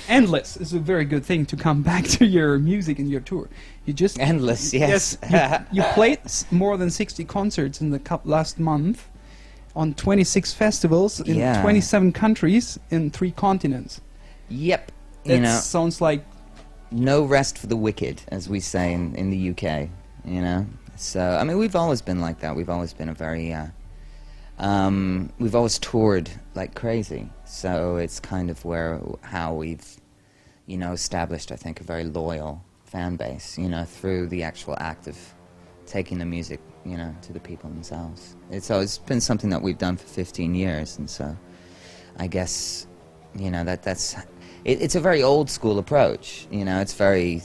Endless is a very good thing to come back to your music and your tour. You just Endless, yes. you played more than 60 concerts in the last month on 26 festivals in 27 countries in 3 continents. Yep. That sounds like no rest for the wicked, as we say in the UK. You know, so I mean, we've always been like that. We've always been a very we've always toured like crazy. So it's kind of how we've, you know, established, I think, a very loyal fan base, you know, through the actual act of taking the music, you know, to the people themselves. It's always been something that we've done for 15 years, and so I guess, you know, it's a very old school approach, you know. It's very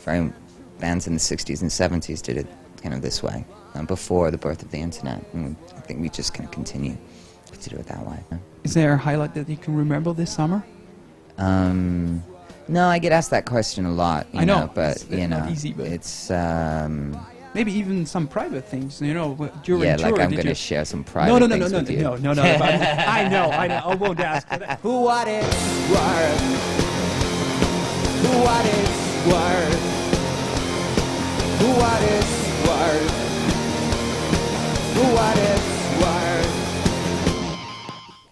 very bands in the 60s and 70s did it kind of this way, before the birth of the internet, and I think we just can continue to do it that way. Is there a highlight that you can remember this summer? No, I get asked that question a lot. I know, but it's you know, not easy, but it's maybe even some private things, you know, during yeah, tour. like I'm going to share some private no, things with you. No. I know. I won't ask. Who what it's worth? Who what it's worth? Who what it's worth? Who what it's worth?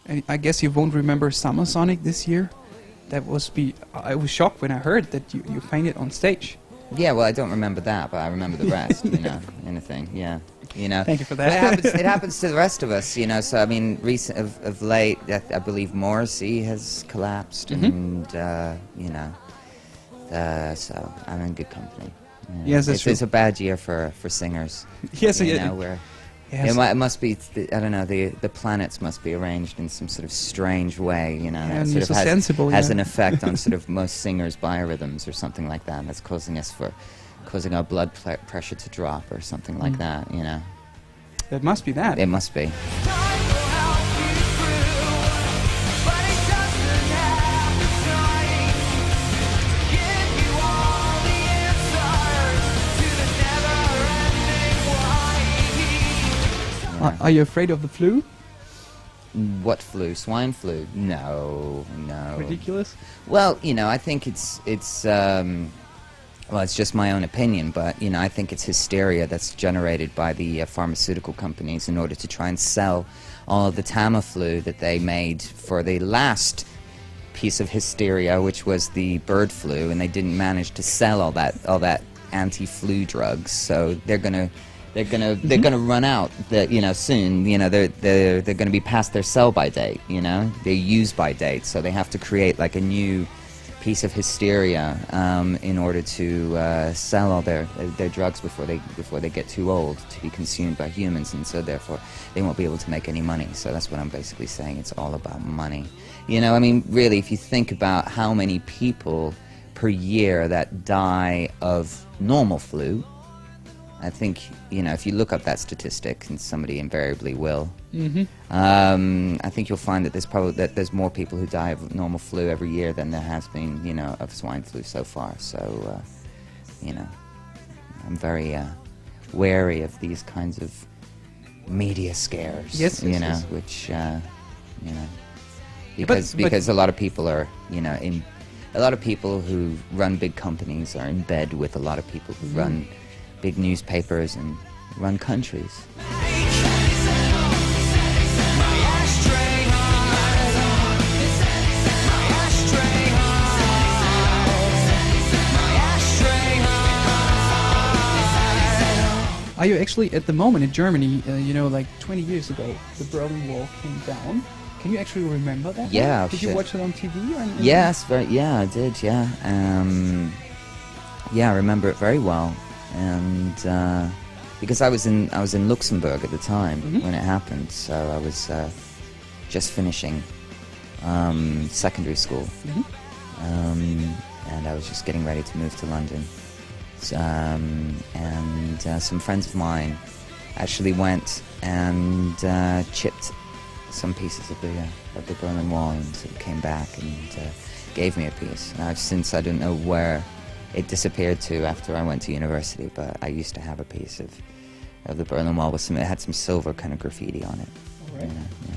And I guess you won't remember Summer Sonic this year. I was shocked when I heard that you played it on stage. Yeah, well, I don't remember that, but I remember the rest, you know, anything, yeah. You know. Thank you for But that. it happens to the rest of us, you know, so I mean, of late, I believe Morrissey has collapsed, and, you know, so I'm in good company. You know. Yes, that's true. It's a bad year for singers. Yes, you know, where yes. it must be, I don't know, the planets must be arranged in some sort of strange way, you know, Yeah, that and sort you're of so sensible, has yeah. an effect on sort of most singers' biorhythms or something like that, and that's causing our blood pressure to drop or something like that, you know. That must be that. It must be. Are you afraid of the flu? What flu? Swine flu? No. Ridiculous. Well, you know, I think it's well, it's just my own opinion, but, you know, I think it's hysteria that's generated by the pharmaceutical companies in order to try and sell all of the Tamiflu that they made for the last piece of hysteria, which was the bird flu, and they didn't manage to sell all that anti-flu drugs, so they're gonna run out, you know, soon. You know, they're gonna be past their sell-by date. You know, their use-by date. So they have to create like a new piece of hysteria in order to sell all their drugs before they get too old to be consumed by humans, and so therefore they won't be able to make any money. So that's what I'm basically saying. It's all about money. You know, I mean, really, if you think about how many people per year that die of normal flu. I think, you know, if you look up that statistic, and somebody invariably will, I think you'll find that there's more people who die of normal flu every year than there has been, you know, of swine flu so far. So, you know, I'm very wary of these kinds of media scares. Yes, you know, yes. Which, you know, But because a lot of people are, you know, a lot of people who run big companies are in bed with a lot of people who run big newspapers and run countries. Are you actually at the moment in Germany? You know, like 20 years ago, the Berlin Wall came down. Can you actually remember that? Yeah. Did you watch it on TV? Or anything? Yes, yeah, I did. Yeah, yeah, I remember it very well, and because I was in Luxembourg at the time when it happened, so I was just finishing secondary school, and I was just getting ready to move to London, and some friends of mine actually went and chipped some pieces of the Berlin Wall, and sort of came back and gave me a piece. Now, since I don't know where it disappeared to after I went to university, but I used to have a piece of the Berlin Wall with it had some silver kind of graffiti on it. All right. You know, yeah.